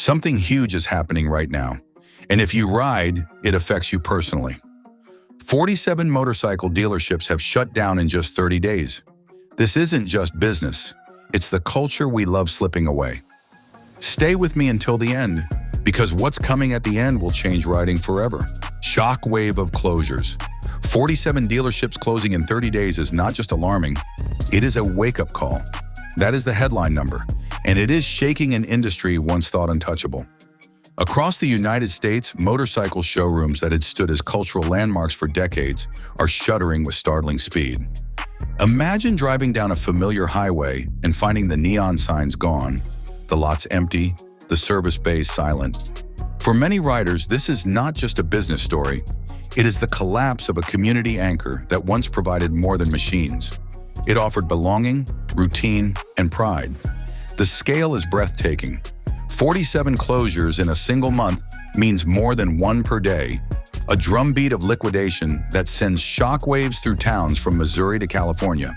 Something huge is happening right now, and if you ride, it affects you personally. 47 motorcycle dealerships have shut down in just 30 days. This isn't just business, it's the culture we love slipping away. Stay with me until the end, because what's coming at the end will change riding forever. Shockwave of closures. 47 dealerships closing in 30 days is not just alarming, it is a wake-up call. That is the headline number, and it is shaking an industry once thought untouchable. Across the United States, motorcycle showrooms that had stood as cultural landmarks for decades are shuttering with startling speed. Imagine driving down a familiar highway and finding the neon signs gone, the lots empty, the service bays silent. For many riders, this is not just a business story. It is the collapse of a community anchor that once provided more than machines. It offered belonging, routine, and pride. The scale is breathtaking. 47 closures in a single month means more than one per day, a drumbeat of liquidation that sends shockwaves through towns from Missouri to California.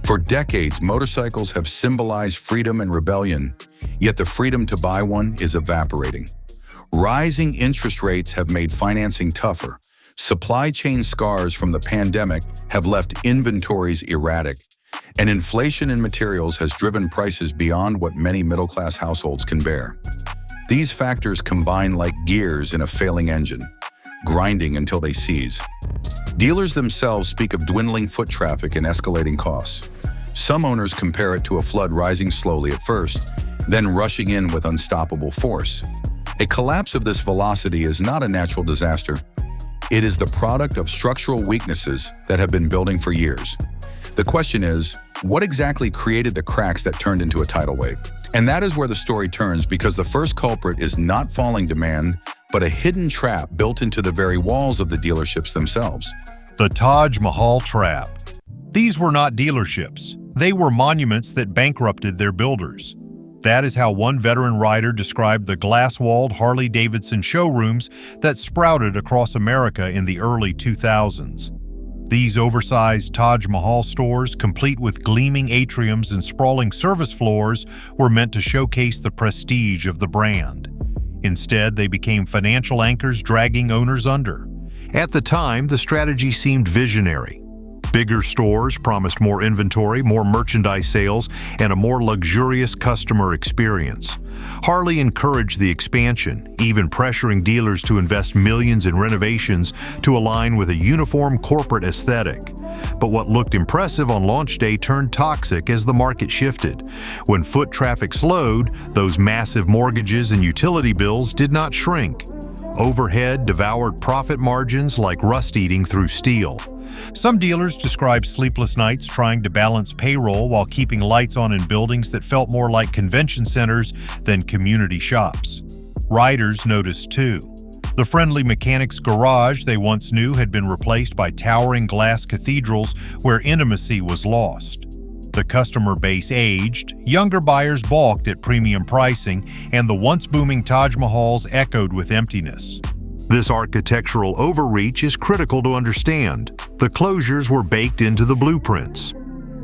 For decades, motorcycles have symbolized freedom and rebellion, yet the freedom to buy one is evaporating. Rising interest rates have made financing tougher. Supply chain scars from the pandemic have left inventories erratic, and inflation in materials has driven prices beyond what many middle-class households can bear. These factors combine like gears in a failing engine, grinding until they seize. Dealers themselves speak of dwindling foot traffic and escalating costs. Some owners compare it to a flood rising slowly at first, then rushing in with unstoppable force. A collapse of this velocity is not a natural disaster. It is the product of structural weaknesses that have been building for years. The question is, what exactly created the cracks that turned into a tidal wave? And that is where the story turns, because the first culprit is not falling demand, but a hidden trap built into the very walls of the dealerships themselves. The Taj Mahal trap. These were not dealerships. They were monuments that bankrupted their builders. That is how one veteran rider described the glass-walled Harley-Davidson showrooms that sprouted across America in the early 2000s. These oversized Taj Mahal stores, complete with gleaming atriums and sprawling service floors, were meant to showcase the prestige of the brand. Instead, they became financial anchors dragging owners under. At the time, the strategy seemed visionary. Bigger stores promised more inventory, more merchandise sales, and a more luxurious customer experience. Harley encouraged the expansion, even pressuring dealers to invest millions in renovations to align with a uniform corporate aesthetic. But what looked impressive on launch day turned toxic as the market shifted. When foot traffic slowed, those massive mortgages and utility bills did not shrink. Overhead devoured profit margins like rust eating through steel. Some dealers described sleepless nights trying to balance payroll while keeping lights on in buildings that felt more like convention centers than community shops. Riders noticed too. The friendly mechanic's garage they once knew had been replaced by towering glass cathedrals where intimacy was lost. The customer base aged, younger buyers balked at premium pricing, and the once booming Taj Mahals echoed with emptiness. This architectural overreach is critical to understand. The closures were baked into the blueprints.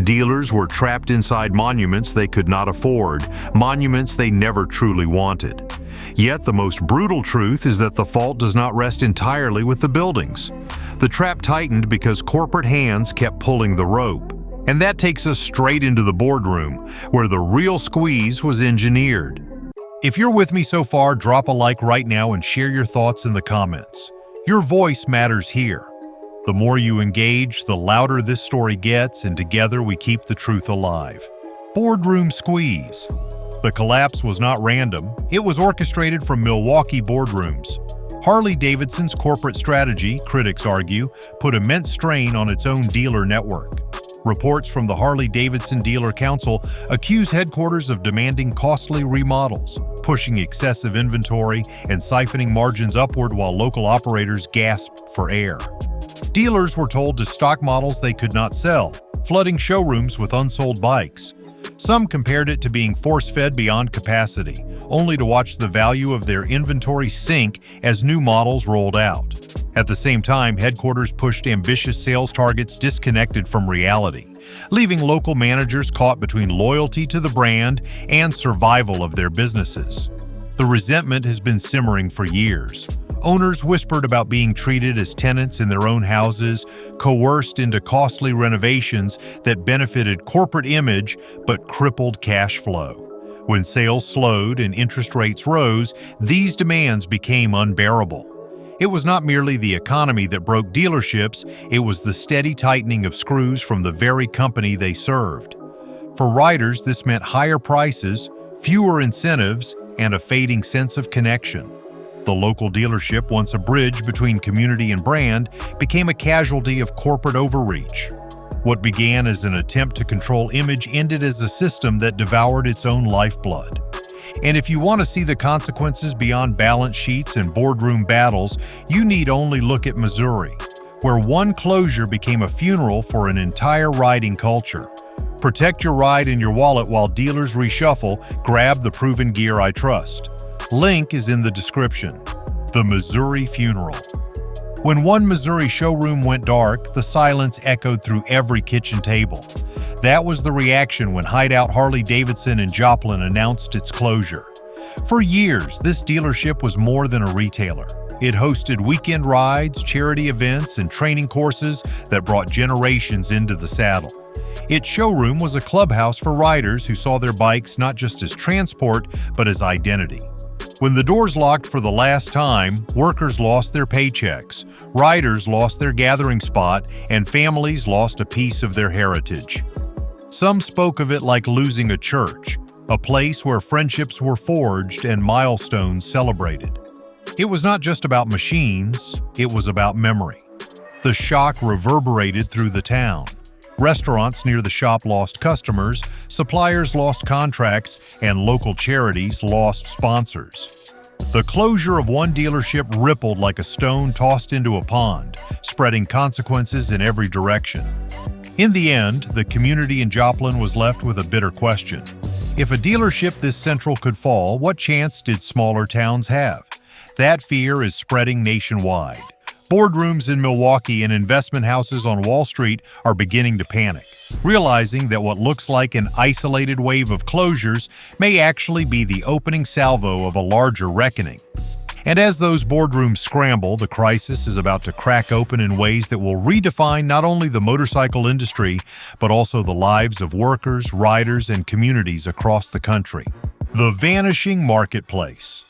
Dealers were trapped inside monuments they could not afford, monuments they never truly wanted. Yet the most brutal truth is that the fault does not rest entirely with the buildings. The trap tightened because corporate hands kept pulling the rope. And that takes us straight into the boardroom, where the real squeeze was engineered. If you're with me so far, drop a like right now and share your thoughts in the comments. Your voice matters here. The more you engage, the louder this story gets, and together we keep the truth alive. Boardroom squeeze. The collapse was not random. It was orchestrated from Milwaukee boardrooms. Harley-Davidson's corporate strategy, critics argue, put immense strain on its own dealer network. Reports from the Harley-Davidson Dealer Council accuse headquarters of demanding costly remodels, pushing excessive inventory, and siphoning margins upward while local operators gasped for air. Dealers were told to stock models they could not sell, flooding showrooms with unsold bikes. Some compared it to being force-fed beyond capacity, only to watch the value of their inventory sink as new models rolled out. At the same time, headquarters pushed ambitious sales targets disconnected from reality, leaving local managers caught between loyalty to the brand and survival of their businesses. The resentment has been simmering for years. Owners whispered about being treated as tenants in their own houses, coerced into costly renovations that benefited corporate image but crippled cash flow. When sales slowed and interest rates rose, these demands became unbearable. It was not merely the economy that broke dealerships, it was the steady tightening of screws from the very company they served. For riders, this meant higher prices, fewer incentives, and a fading sense of connection. The local dealership, once a bridge between community and brand, became a casualty of corporate overreach. What began as an attempt to control image ended as a system that devoured its own lifeblood. And if you want to see the consequences beyond balance sheets and boardroom battles, you need only look at Missouri, where one closure became a funeral for an entire riding culture. Protect your ride and your wallet while dealers reshuffle. Grab the proven gear I trust. Link is in the description. The Missouri Funeral. When one Missouri showroom went dark, the silence echoed through every kitchen table. That was the reaction when Hideout Harley-Davidson in Joplin announced its closure. For years, this dealership was more than a retailer. It hosted weekend rides, charity events, and training courses that brought generations into the saddle. Its showroom was a clubhouse for riders who saw their bikes not just as transport, but as identity. When the doors locked for the last time, workers lost their paychecks, riders lost their gathering spot, and families lost a piece of their heritage. Some spoke of it like losing a church, a place where friendships were forged and milestones celebrated. It was not just about machines, it was about memory. The shock reverberated through the town. Restaurants near the shop lost customers, suppliers lost contracts, and local charities lost sponsors. The closure of one dealership rippled like a stone tossed into a pond, spreading consequences in every direction. In the end, the community in Joplin was left with a bitter question. If a dealership this central could fall, what chance did smaller towns have? That fear is spreading nationwide. Boardrooms in Milwaukee and investment houses on Wall Street are beginning to panic, realizing that what looks like an isolated wave of closures may actually be the opening salvo of a larger reckoning. And as those boardrooms scramble, the crisis is about to crack open in ways that will redefine not only the motorcycle industry, but also the lives of workers, riders, and communities across the country. The Vanishing Marketplace.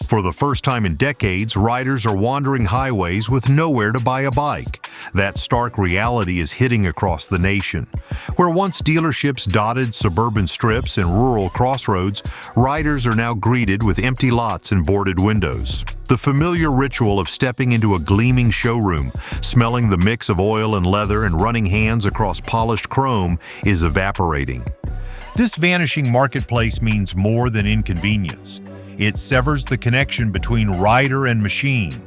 For the first time in decades, riders are wandering highways with nowhere to buy a bike. That stark reality is hitting across the nation. Where once dealerships dotted suburban strips and rural crossroads, riders are now greeted with empty lots and boarded windows. The familiar ritual of stepping into a gleaming showroom, smelling the mix of oil and leather and running hands across polished chrome is evaporating. This vanishing marketplace means more than inconvenience. It severs the connection between rider and machine.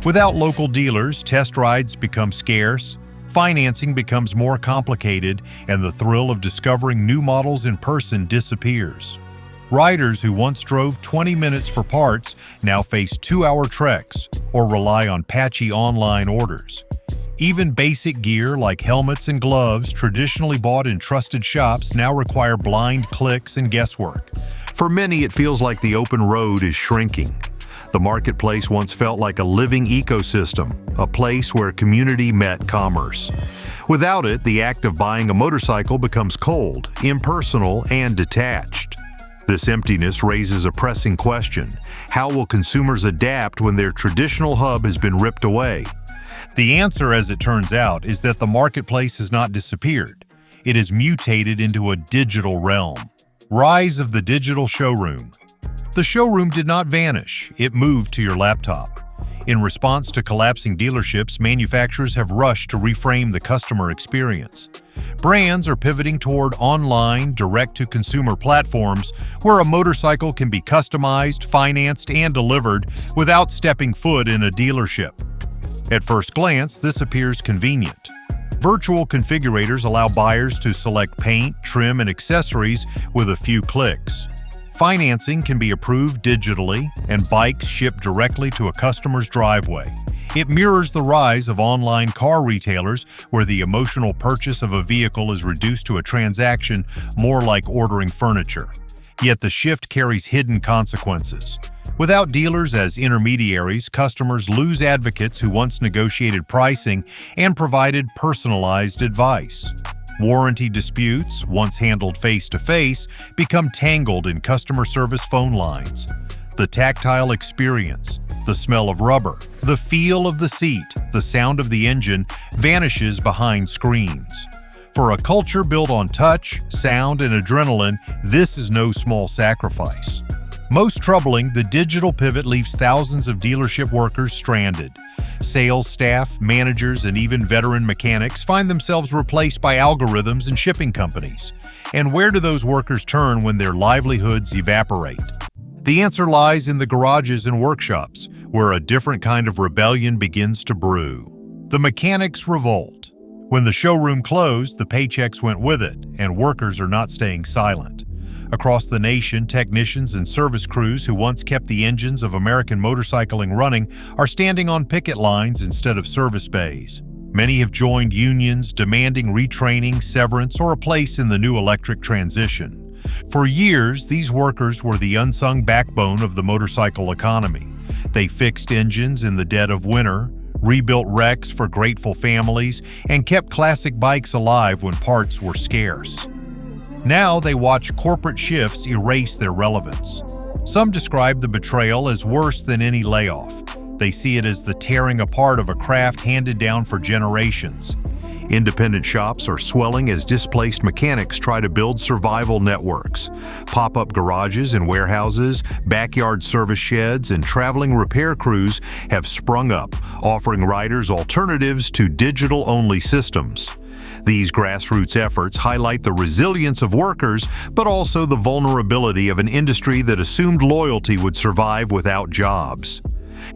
Without local dealers, test rides become scarce, financing becomes more complicated, and the thrill of discovering new models in person disappears. Riders who once drove 20 minutes for parts now face 2-hour treks or rely on patchy online orders. Even basic gear like helmets and gloves traditionally bought in trusted shops now require blind clicks and guesswork. For many, it feels like the open road is shrinking. The marketplace once felt like a living ecosystem, a place where community met commerce. Without it, the act of buying a motorcycle becomes cold, impersonal, and detached. This emptiness raises a pressing question. How will consumers adapt when their traditional hub has been ripped away? The answer, as it turns out, is that the marketplace has not disappeared. It has mutated into a digital realm. Rise of the digital showroom. The showroom did not vanish, it moved to your laptop. In response to collapsing dealerships, manufacturers have rushed to reframe the customer experience. Brands are pivoting toward online, direct-to-consumer platforms where a motorcycle can be customized, financed, and delivered without stepping foot in a dealership. At first glance, this appears convenient. Virtual configurators allow buyers to select paint, trim, and accessories with a few clicks. Financing can be approved digitally, and bikes shipped directly to a customer's driveway. It mirrors the rise of online car retailers, where the emotional purchase of a vehicle is reduced to a transaction more like ordering furniture. Yet the shift carries hidden consequences. Without dealers as intermediaries, customers lose advocates who once negotiated pricing and provided personalized advice. Warranty disputes, once handled face-to-face, become tangled in customer service phone lines. The tactile experience, the smell of rubber, the feel of the seat, the sound of the engine vanishes behind screens. For a culture built on touch, sound, and adrenaline, this is no small sacrifice. Most troubling, the digital pivot leaves thousands of dealership workers stranded. Sales staff, managers, and even veteran mechanics find themselves replaced by algorithms and shipping companies. And where do those workers turn when their livelihoods evaporate? The answer lies in the garages and workshops, where a different kind of rebellion begins to brew. The mechanics' revolt. When the showroom closed, the paychecks went with it, and workers are not staying silent. Across the nation, technicians and service crews who once kept the engines of American motorcycling running are standing on picket lines instead of service bays. Many have joined unions demanding retraining, severance, or a place in the new electric transition. For years, these workers were the unsung backbone of the motorcycle economy. They fixed engines in the dead of winter, rebuilt wrecks for grateful families, and kept classic bikes alive when parts were scarce. Now they watch corporate shifts erase their relevance. Some describe the betrayal as worse than any layoff. They see it as the tearing apart of a craft handed down for generations. Independent shops are swelling as displaced mechanics try to build survival networks. Pop-up garages and warehouses, backyard service sheds, and traveling repair crews have sprung up, offering riders alternatives to digital-only systems. These grassroots efforts highlight the resilience of workers, but also the vulnerability of an industry that assumed loyalty would survive without jobs.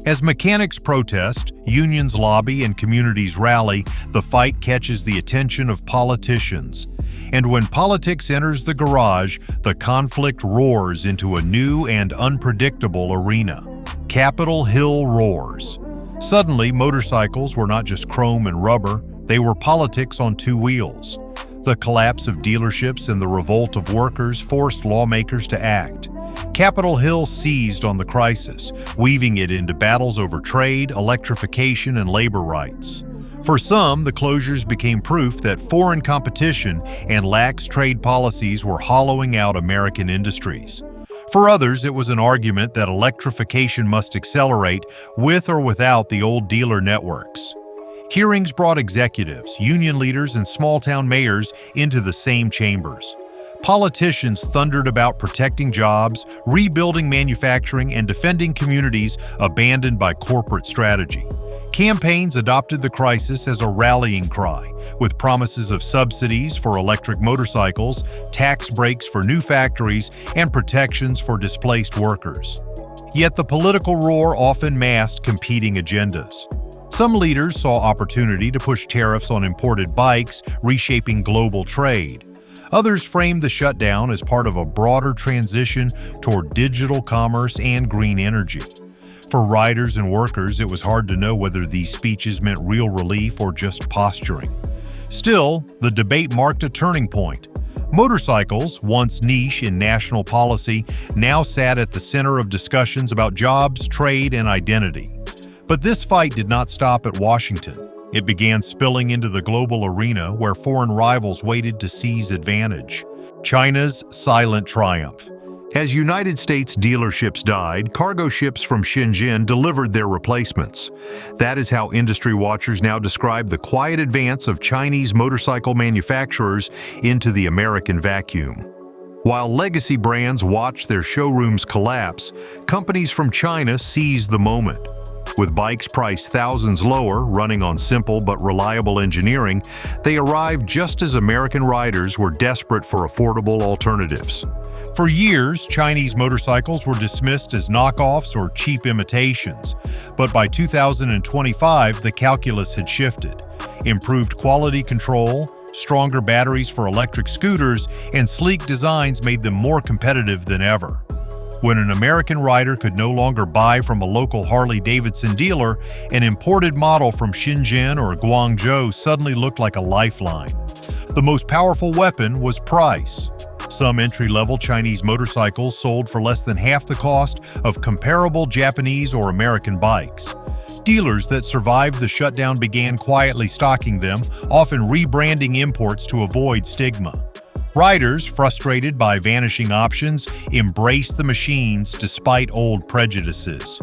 As mechanics protest, unions lobby, and communities rally, the fight catches the attention of politicians. And when politics enters the garage, the conflict roars into a new and unpredictable arena. Capitol Hill roars. Suddenly, motorcycles were not just chrome and rubber, they were politics on two wheels. The collapse of dealerships and the revolt of workers forced lawmakers to act. Capitol Hill seized on the crisis, weaving it into battles over trade, electrification, and labor rights. For some, the closures became proof that foreign competition and lax trade policies were hollowing out American industries. For others, it was an argument that electrification must accelerate with or without the old dealer networks. Hearings brought executives, union leaders, and small-town mayors into the same chambers. Politicians thundered about protecting jobs, rebuilding manufacturing, and defending communities abandoned by corporate strategy. Campaigns adopted the crisis as a rallying cry, with promises of subsidies for electric motorcycles, tax breaks for new factories, and protections for displaced workers. Yet the political roar often masked competing agendas. Some leaders saw opportunity to push tariffs on imported bikes, reshaping global trade. Others framed the shutdown as part of a broader transition toward digital commerce and green energy. For riders and workers, it was hard to know whether these speeches meant real relief or just posturing. Still, the debate marked a turning point. Motorcycles, once niche in national policy, now sat at the center of discussions about jobs, trade, and identity. But this fight did not stop at Washington. It began spilling into the global arena where foreign rivals waited to seize advantage. China's silent triumph. As United States dealerships died, cargo ships from Shenzhen delivered their replacements. That is how industry watchers now describe the quiet advance of Chinese motorcycle manufacturers into the American vacuum. While legacy brands watched their showrooms collapse, companies from China seized the moment. With bikes priced thousands lower, running on simple but reliable engineering, they arrived just as American riders were desperate for affordable alternatives. For years, Chinese motorcycles were dismissed as knockoffs or cheap imitations, but by 2025, the calculus had shifted. Improved quality control, stronger batteries for electric scooters, and sleek designs made them more competitive than ever. When an American rider could no longer buy from a local Harley-Davidson dealer, an imported model from Shenzhen or Guangzhou suddenly looked like a lifeline. The most powerful weapon was price. Some entry-level Chinese motorcycles sold for less than half the cost of comparable Japanese or American bikes. Dealers that survived the shutdown began quietly stocking them, often rebranding imports to avoid stigma. Riders, frustrated by vanishing options, embraced the machines despite old prejudices.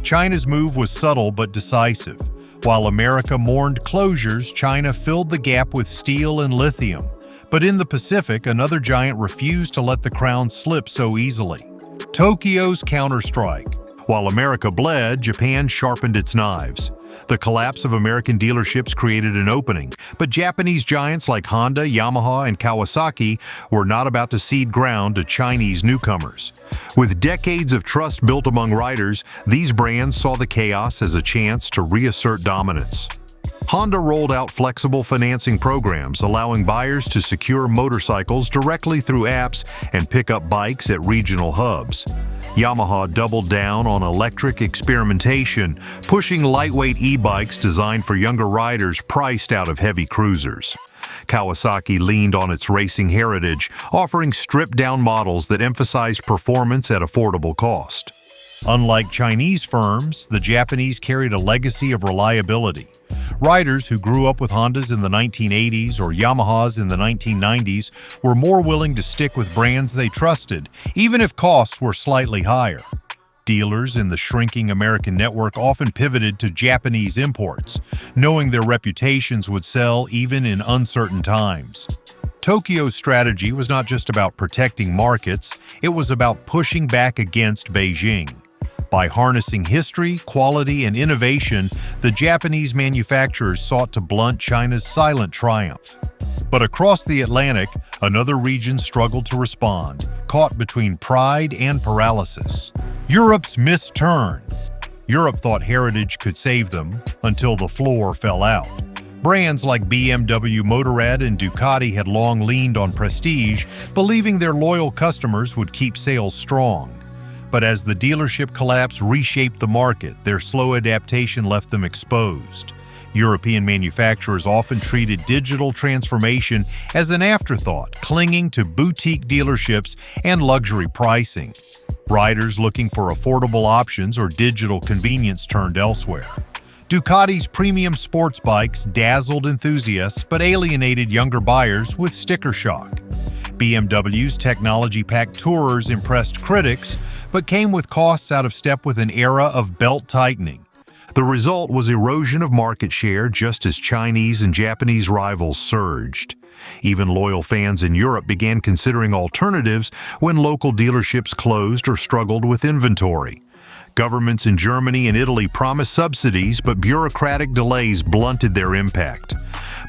China's move was subtle but decisive. While America mourned closures, China filled the gap with steel and lithium. But in the Pacific, another giant refused to let the crown slip so easily. Tokyo's counterstrike. While America bled, Japan sharpened its knives. The collapse of American dealerships created an opening, but Japanese giants like Honda, Yamaha, and Kawasaki were not about to cede ground to Chinese newcomers. With decades of trust built among riders, these brands saw the chaos as a chance to reassert dominance. Honda rolled out flexible financing programs, allowing buyers to secure motorcycles directly through apps and pick up bikes at regional hubs. Yamaha doubled down on electric experimentation, pushing lightweight e-bikes designed for younger riders priced out of heavy cruisers. Kawasaki leaned on its racing heritage, offering stripped-down models that emphasized performance at affordable cost. Unlike Chinese firms, the Japanese carried a legacy of reliability. Riders who grew up with Hondas in the 1980s or Yamahas in the 1990s were more willing to stick with brands they trusted, even if costs were slightly higher. Dealers in the shrinking American network often pivoted to Japanese imports, knowing their reputations would sell even in uncertain times. Tokyo's strategy was not just about protecting markets, it was about pushing back against Beijing. By harnessing history, quality, and innovation, the Japanese manufacturers sought to blunt China's silent triumph. But across the Atlantic, another region struggled to respond, caught between pride and paralysis. Europe's misturn. Europe thought heritage could save them, until the floor fell out. Brands like BMW Motorrad and Ducati had long leaned on prestige, believing their loyal customers would keep sales strong. But as the dealership collapse reshaped the market, their slow adaptation left them exposed. European manufacturers often treated digital transformation as an afterthought, clinging to boutique dealerships and luxury pricing. Riders looking for affordable options or digital convenience turned elsewhere. Ducati's premium sports bikes dazzled enthusiasts but alienated younger buyers with sticker shock. BMW's technology-packed Tourers impressed critics, but came with costs out of step with an era of belt-tightening. The result was erosion of market share just as Chinese and Japanese rivals surged. Even loyal fans in Europe began considering alternatives when local dealerships closed or struggled with inventory. Governments in Germany and Italy promised subsidies, but bureaucratic delays blunted their impact.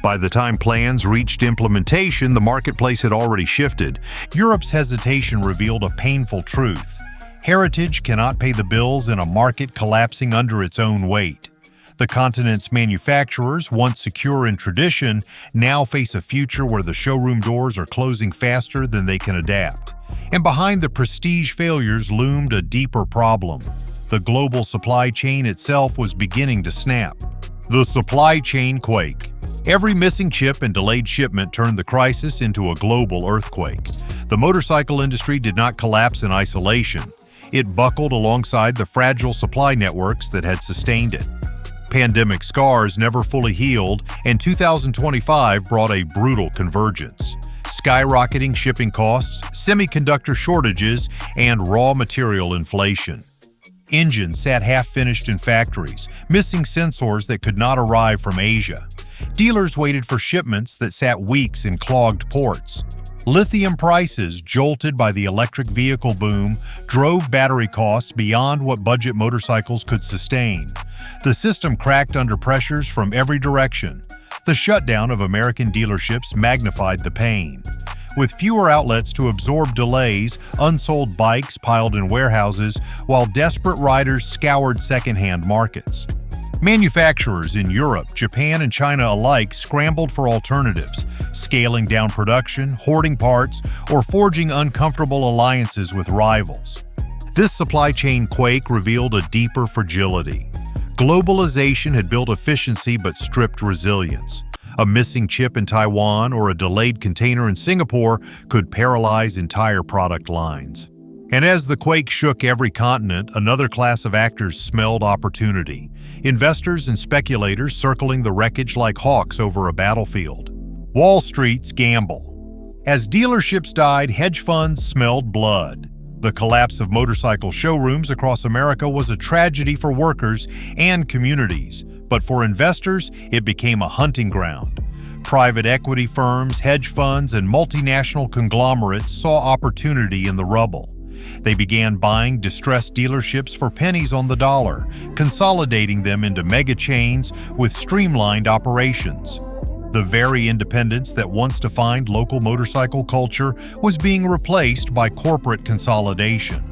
By the time plans reached implementation, the marketplace had already shifted. Europe's hesitation revealed a painful truth. Heritage cannot pay the bills in a market collapsing under its own weight. The continent's manufacturers, once secure in tradition, now face a future where the showroom doors are closing faster than they can adapt. And behind the prestige failures loomed a deeper problem. The global supply chain itself was beginning to snap. The supply chain quake. Every missing chip and delayed shipment turned the crisis into a global earthquake. The motorcycle industry did not collapse in isolation. It buckled alongside the fragile supply networks that had sustained it. Pandemic scars never fully healed, and 2025 brought a brutal convergence. Skyrocketing shipping costs, semiconductor shortages, and raw material inflation. Engines sat half-finished in factories, missing sensors that could not arrive from Asia. Dealers waited for shipments that sat weeks in clogged ports. Lithium prices, jolted by the electric vehicle boom, drove battery costs beyond what budget motorcycles could sustain. The system cracked under pressures from every direction. The shutdown of American dealerships magnified the pain. With fewer outlets to absorb delays, unsold bikes piled in warehouses, while desperate riders scoured second-hand markets. Manufacturers in Europe, Japan, and China alike scrambled for alternatives, scaling down production, hoarding parts, or forging uncomfortable alliances with rivals. This supply chain quake revealed a deeper fragility. Globalization had built efficiency but stripped resilience. A missing chip in Taiwan or a delayed container in Singapore could paralyze entire product lines. And as the quake shook every continent, another class of actors smelled opportunity. Investors and speculators circling the wreckage like hawks over a battlefield. Wall Street's gamble. As dealerships died, hedge funds smelled blood. The collapse of motorcycle showrooms across America was a tragedy for workers and communities, but for investors, it became a hunting ground. Private equity firms, hedge funds, and multinational conglomerates saw opportunity in the rubble. They began buying distressed dealerships for pennies on the dollar, consolidating them into mega chains with streamlined operations. The very independence that once defined local motorcycle culture was being replaced by corporate consolidation.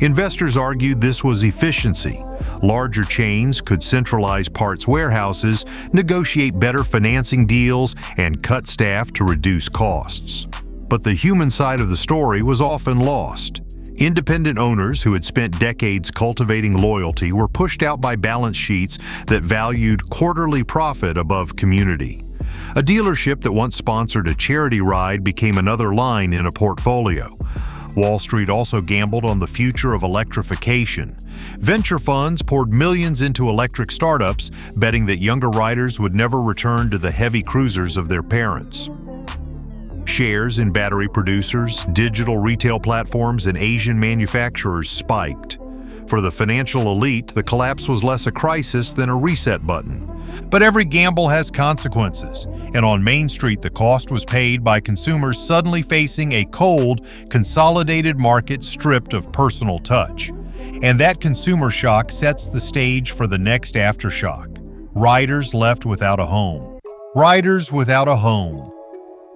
Investors argued this was efficiency. Larger chains could centralize parts warehouses, negotiate better financing deals, and cut staff to reduce costs. But the human side of the story was often lost. Independent owners who had spent decades cultivating loyalty were pushed out by balance sheets that valued quarterly profit above community. A dealership that once sponsored a charity ride became another line in a portfolio. Wall Street also gambled on the future of electrification. Venture funds poured millions into electric startups, betting that younger riders would never return to the heavy cruisers of their parents. Shares in battery producers, digital retail platforms, and Asian manufacturers spiked. For the financial elite, the collapse was less a crisis than a reset button. But every gamble has consequences, and on Main Street the cost was paid by consumers suddenly facing a cold, consolidated market stripped of personal touch. And that consumer shock sets the stage for the next aftershock. Riders left without a home. Riders without a home.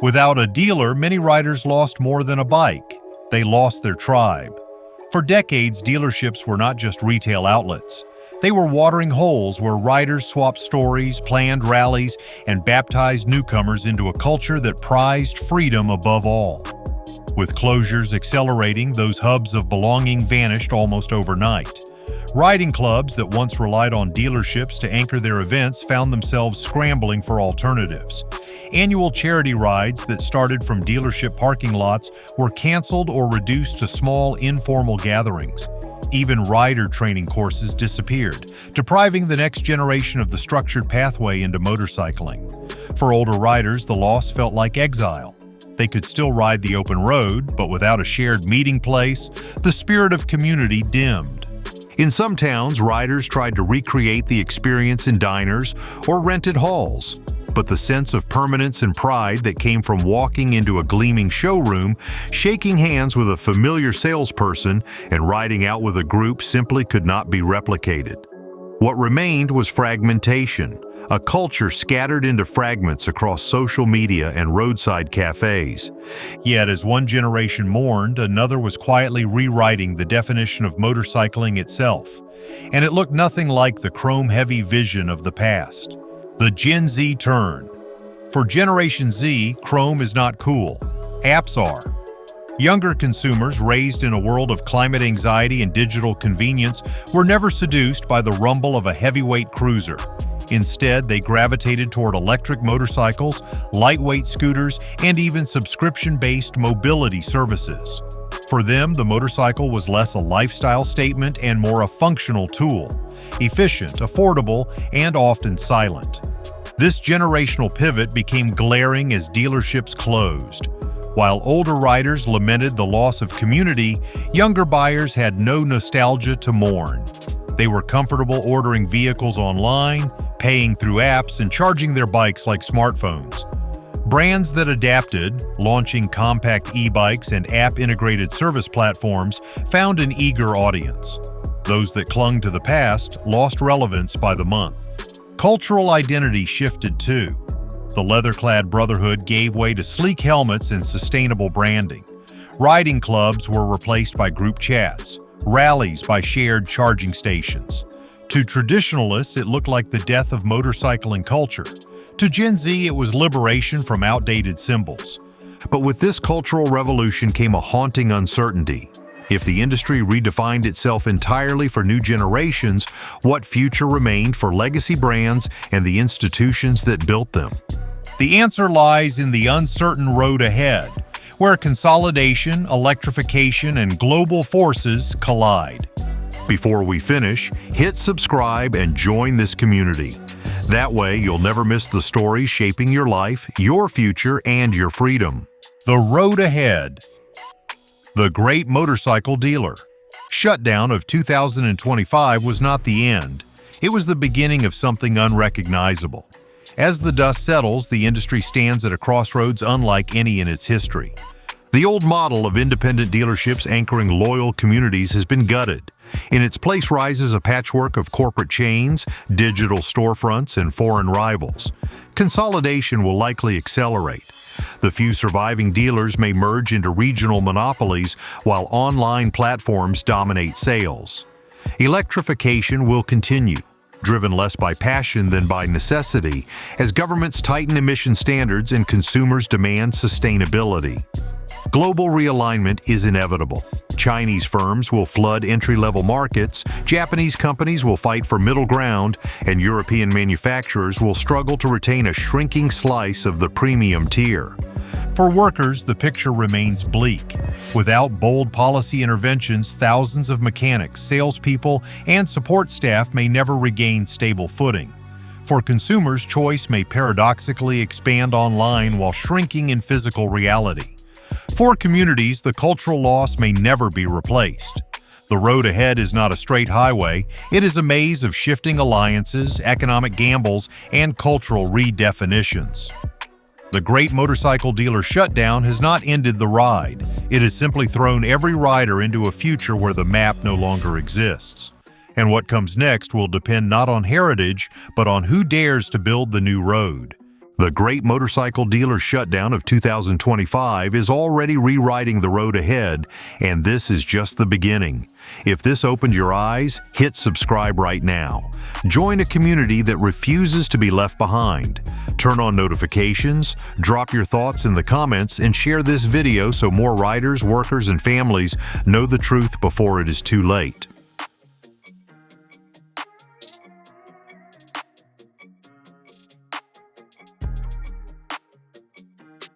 Without a dealer, many riders lost more than a bike. They lost their tribe. For decades, dealerships were not just retail outlets. They were watering holes where riders swapped stories, planned rallies, and baptized newcomers into a culture that prized freedom above all. With closures accelerating, those hubs of belonging vanished almost overnight. Riding clubs that once relied on dealerships to anchor their events found themselves scrambling for alternatives. Annual charity rides that started from dealership parking lots were canceled or reduced to small, informal gatherings. Even rider training courses disappeared, depriving the next generation of the structured pathway into motorcycling. For older riders, the loss felt like exile. They could still ride the open road, but without a shared meeting place, the spirit of community dimmed. In some towns, riders tried to recreate the experience in diners or rented halls. But the sense of permanence and pride that came from walking into a gleaming showroom, shaking hands with a familiar salesperson, and riding out with a group simply could not be replicated. What remained was fragmentation, a culture scattered into fragments across social media and roadside cafes. Yet as one generation mourned, another was quietly rewriting the definition of motorcycling itself. And it looked nothing like the chrome-heavy vision of the past. The Gen Z turn. For Generation Z, chrome is not cool. Apps are. Younger consumers raised in a world of climate anxiety and digital convenience were never seduced by the rumble of a heavyweight cruiser. Instead, they gravitated toward electric motorcycles, lightweight scooters, and even subscription-based mobility services. For them, the motorcycle was less a lifestyle statement and more a functional tool. Efficient, affordable, and often silent. This generational pivot became glaring as dealerships closed. While older riders lamented the loss of community, younger buyers had no nostalgia to mourn. They were comfortable ordering vehicles online, paying through apps, and charging their bikes like smartphones. Brands that adapted, launching compact e-bikes and app-integrated service platforms, found an eager audience. Those that clung to the past lost relevance by the month. Cultural identity shifted too. The leather-clad brotherhood gave way to sleek helmets and sustainable branding. Riding clubs were replaced by group chats, rallies by shared charging stations. To traditionalists, it looked like the death of motorcycling culture. To Gen Z, it was liberation from outdated symbols. But with this cultural revolution came a haunting uncertainty. If the industry redefined itself entirely for new generations, what future remained for legacy brands and the institutions that built them? The answer lies in the uncertain road ahead, where consolidation, electrification, and global forces collide. Before we finish, hit subscribe and join this community. That way, you'll never miss the stories shaping your life, your future, and your freedom. The road ahead. The Great Motorcycle Dealer. Shutdown of 2025 was not the end. It was the beginning of something unrecognizable. As the dust settles, the industry stands at a crossroads unlike any in its history. The old model of independent dealerships anchoring loyal communities has been gutted. In its place rises a patchwork of corporate chains, digital storefronts, and foreign rivals. Consolidation will likely accelerate. The few surviving dealers may merge into regional monopolies while online platforms dominate sales. Electrification will continue, driven less by passion than by necessity, as governments tighten emission standards and consumers demand sustainability. Global realignment is inevitable. Chinese firms will flood entry-level markets, Japanese companies will fight for middle ground, and European manufacturers will struggle to retain a shrinking slice of the premium tier. For workers, the picture remains bleak. Without bold policy interventions, thousands of mechanics, salespeople, and support staff may never regain stable footing. For consumers, choice may paradoxically expand online while shrinking in physical reality. For communities, the cultural loss may never be replaced. The road ahead is not a straight highway, it is a maze of shifting alliances, economic gambles, and cultural redefinitions. The Great Motorcycle Dealer Shutdown has not ended the ride. It has simply thrown every rider into a future where the map no longer exists. And what comes next will depend not on heritage, but on who dares to build the new road. The Great Motorcycle Dealer Shutdown of 2025 is already rewriting the road ahead, and this is just the beginning. If this opened your eyes, hit subscribe right now. Join a community that refuses to be left behind. Turn on notifications, drop your thoughts in the comments, and share this video so more riders, workers, and families know the truth before it is too late.